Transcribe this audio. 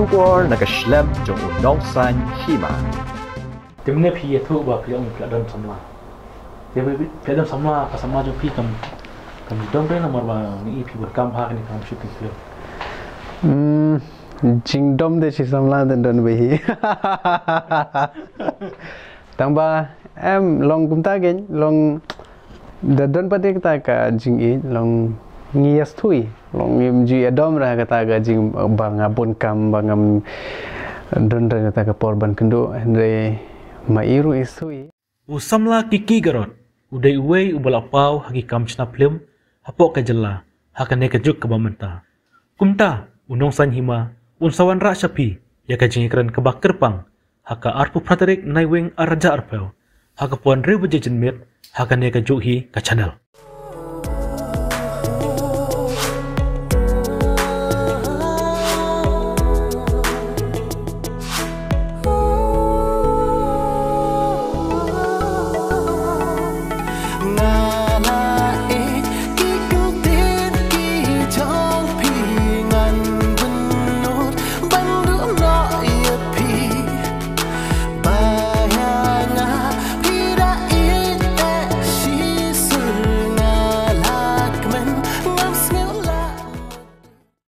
Trubor nakaslem jong unong san hima. Temne phi thu ba phi ong pladam samla. Dia pladam samla ka samla jo phi kam dom re nomor ba ni phi berkam ha ni kam shooting film. Jingdom de si samla dan don behi. Tamba em long kumta gen long don pati kata ka jing e long ngias thui long ngim ji adom ra kata ka jing bang abon kam bangam don ra kata ka porban kendo andre mairu isui Usamla kiki garot udai uwei ubala pau hagi kam chna film hapok ka jalla hakane ka juk ka bamenta kumta unong san hima unsawan ra shapi ya ka jing kran ka bakar pang haka arpu pratarik naiweng araja arpel haka puan re bejejen mit hakane ka juk hi ka channel